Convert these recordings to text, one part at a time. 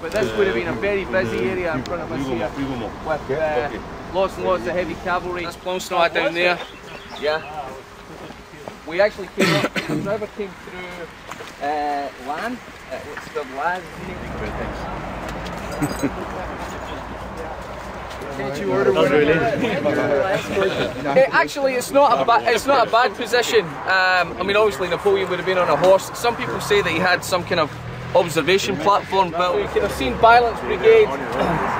but this would have been a very busy area in front of us here with lots and lots of heavy cavalry. That's Plumsnaw down there. Yeah. We actually came up, the driver came through land. What's the land? Actually, it's not a bad position. I mean, obviously Napoleon would have been on a horse. Some people say that he had some kind of observation platform built. You could have seen Violence Brigade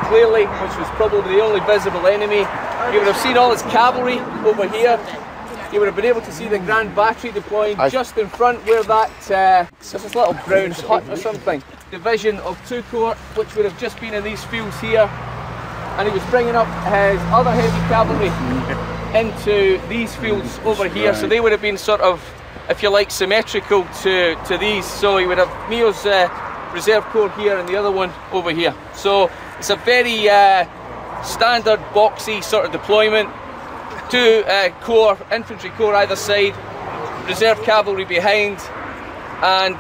clearly, which was probably the only visible enemy. You would have seen all his cavalry over here. You would have been able to see the Grand Battery deploying just in front where that there's this little brown hut or something. Division of 2 Corps, which would have just been in these fields here, and he was bringing up his other heavy cavalry into these fields over here. So they would have been sort of, if you like, symmetrical to these. So he would have Meo's reserve corps here and the other one over here. So it's a very standard boxy sort of deployment. 2 corps, infantry corps either side, reserve cavalry behind, and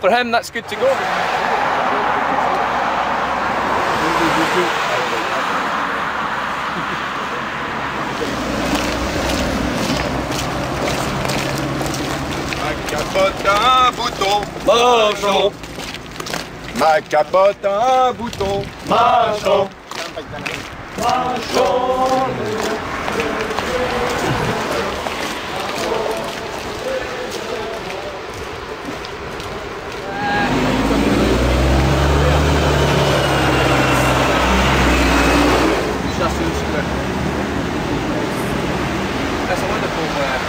for him that's good to go. Ma capote a un bouton, manchons. Ma capote a un bouton, manchons. Manchons. That's a wonderful monument.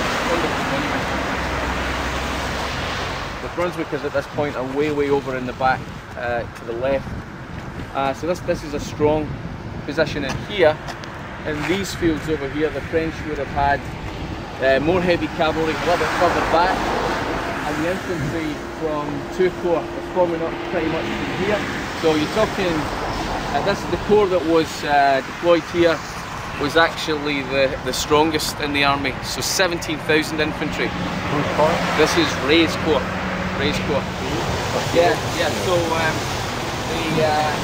The Brunswickers at this point are way over in the back to the left. So this is a strong position in here. In these fields over here, the French would have had more heavy cavalry a little bit further back, and the infantry from 2 Corps was forming up pretty much from here. So you're talking, this is the corps that was deployed here, was actually the strongest in the army, so 17,000 infantry. This is Ray's corps. Yeah, so the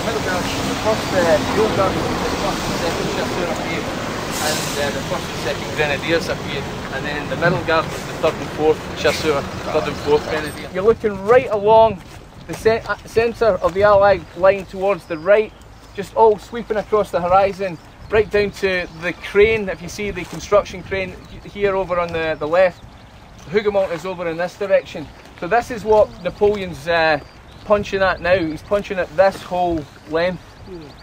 middle guard, the first Field Guard, the first and second Chasseurs appeared, and the first and second Grenadiers appeared, and then the middle guard was the third and fourth Chasseurs, third and fourth Grenadiers. You're looking right along the centre of the Allied line towards the right, just all sweeping across the horizon, right down to the crane. If you see the construction crane here over on the left, Hougoumont is over in this direction. So this is what Napoleon's punching at now. He's punching at this whole length.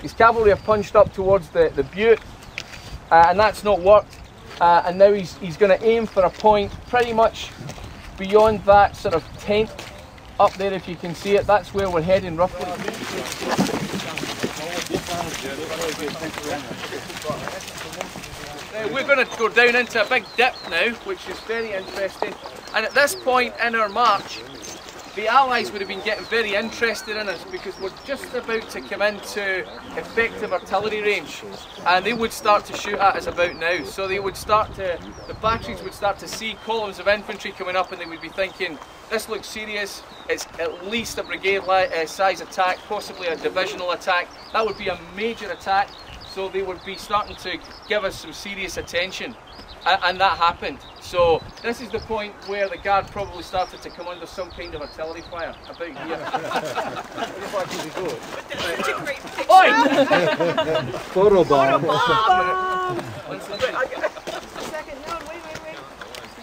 His cavalry have punched up towards the butte, and that's not worked. And now he's going to aim for a point pretty much beyond that sort of tent up there, if you can see it. That's where we're heading roughly. We're going to go down into a big dip now, which is very interesting. And at this point in our march, the Allies would have been getting very interested in us, because we're just about to come into effective artillery range, and they would start to shoot at us about now. So they would start to, the batteries would start to see columns of infantry coming up, and they would be thinking, this looks serious, it's at least a brigade size attack, possibly a divisional attack. That would be a major attack, so they would be starting to give us some serious attention, and that happened. So this is the point where the guard probably started to come under some kind of artillery fire about here. Photobomb.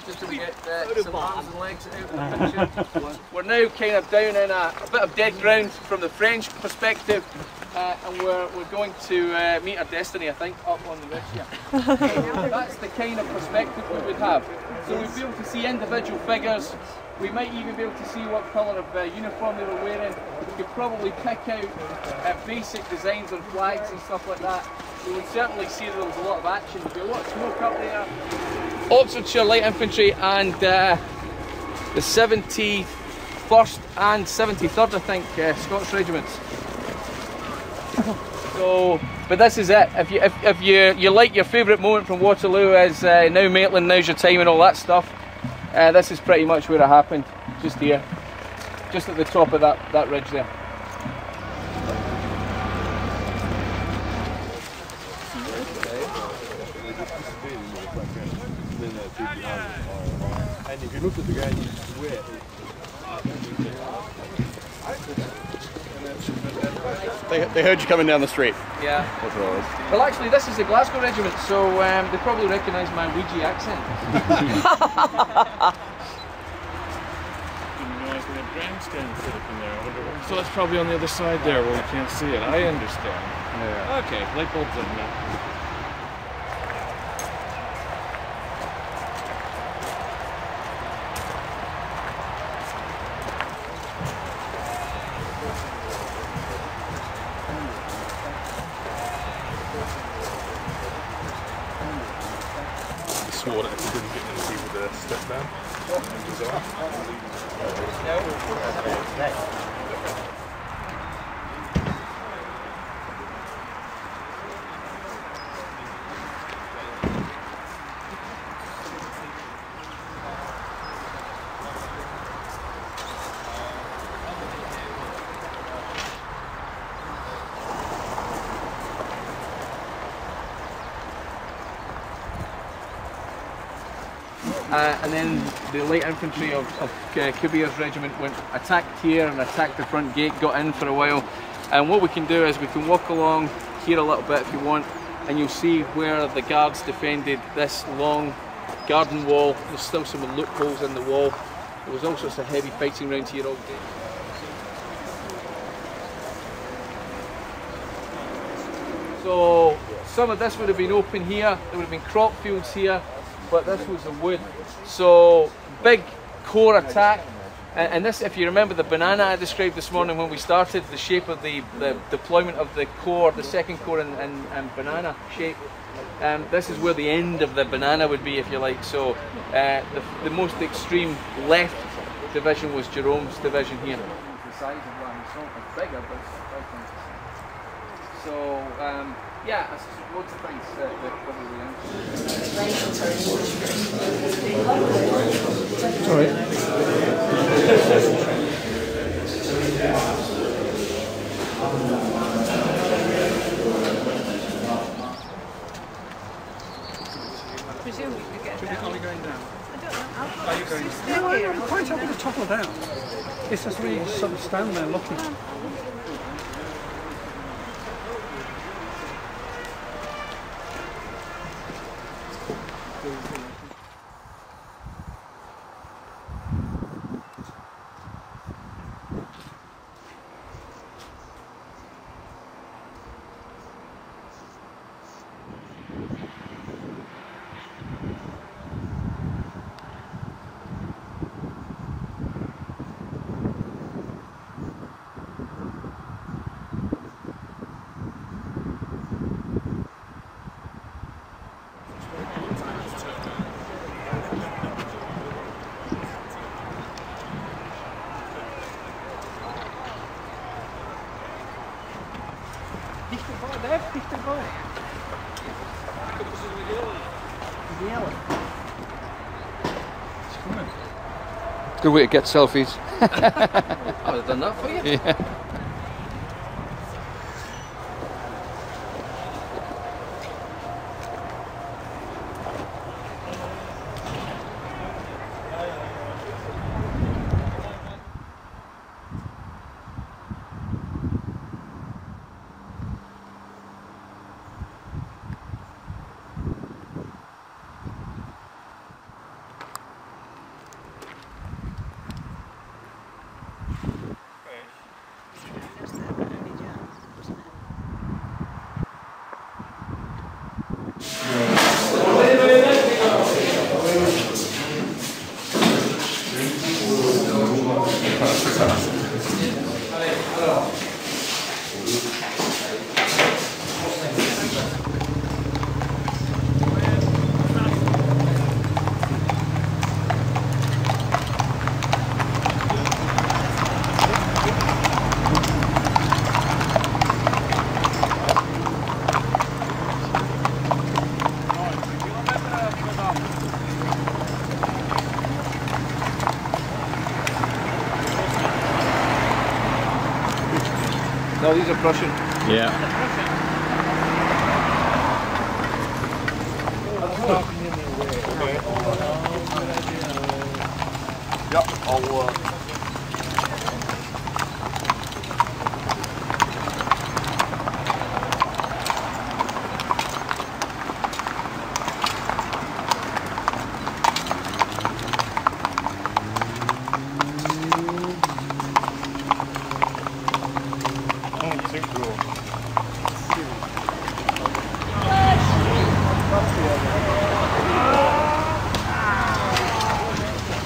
Just to get some arms and legs out of the picture. We're now kind of down in a bit of dead ground from the French perspective, and we're going to meet our destiny, I think, up on the ridge here. That's the kind of perspective we would have. So we'd be able to see individual figures. We might even be able to see what colour of uniform they were wearing. We could probably pick out basic designs on flags and stuff like that. We would certainly see there was a lot of action. There'd be a lot of smoke up there. Oxfordshire Light Infantry and the 71st and 73rd, I think, Scots regiments. So, but this is it. If you like your favourite moment from Waterloo is now Maitland, now's your time and all that stuff, this is pretty much where it happened, just here, just at the top of that ridge there. in there too behind it. And if you look at the ground, you swear. They heard you coming down the street. Yeah. That's what it was. Well, actually, this is the Glasgow regiment, so they probably recognise my Ouija accent. So it's probably on the other side there where we can't see it. I understand. Yeah. Okay, light bulbs in there. Swore that if you didn't get anything with a step down and design. And then the light infantry of Cubier's regiment went attacked here and attacked the front gate, got in for a while. And what we can do is we can walk along here a little bit if you want, and you'll see where the guards defended this long garden wall. There's still some loopholes in the wall. There was all sorts of heavy fighting around here all day. So some of this would have been open here, there would have been crop fields here, but this was the wood. So big core attack, and this, if you remember the banana I described this morning when we started, the shape of the deployment of the core, the second core in banana shape, this is where the end of the banana would be, if you like. So the most extreme left division was Jerome's division here. The size of one is bigger, but so yeah, loads of things that probably I presume you could get down. Are we going down? I don't know. Are you going down? No, I'm quite happy to topple down. It's just really sort of stand there looking. Good way to get selfies. I would have done that for you. Yeah. No, these are Prussian. Yeah. Okay. Ja, al...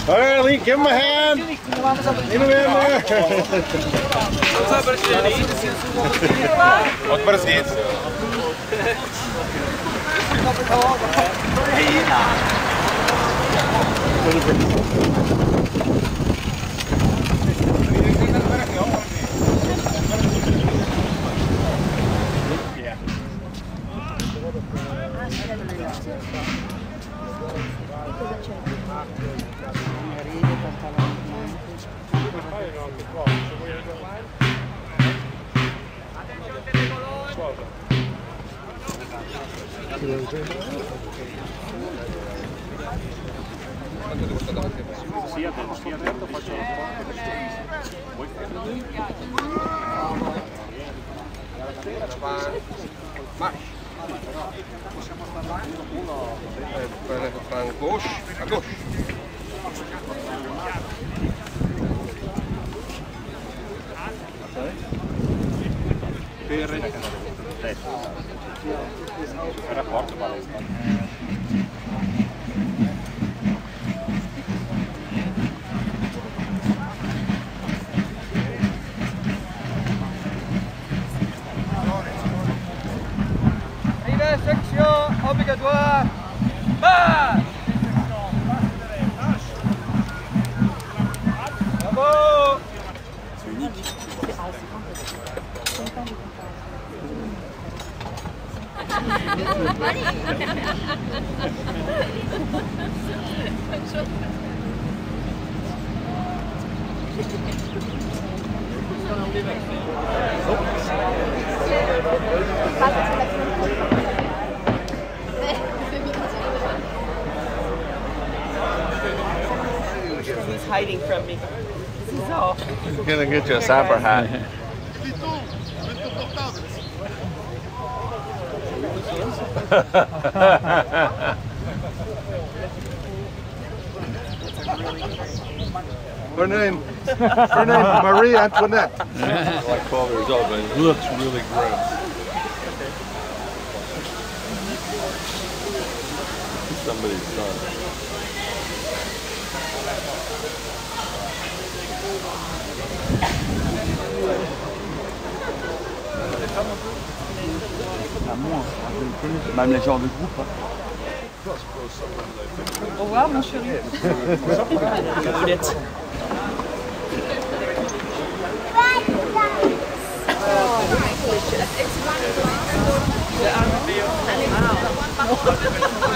All right, Lee, give him a hand. Leave him in there. Wat precies? À gauche, à gauche. Section obligatoire. Marche. Bravo. C'est unique. He's hiding from me. So. He's gonna get you a sapper hat. Her name, Marie Antoinette. He's like 12 years old, but he looks really grim. Somebody's son. À moi, même les gens de groupe. Hein. Au revoir mon chéri. Boulette.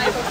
It's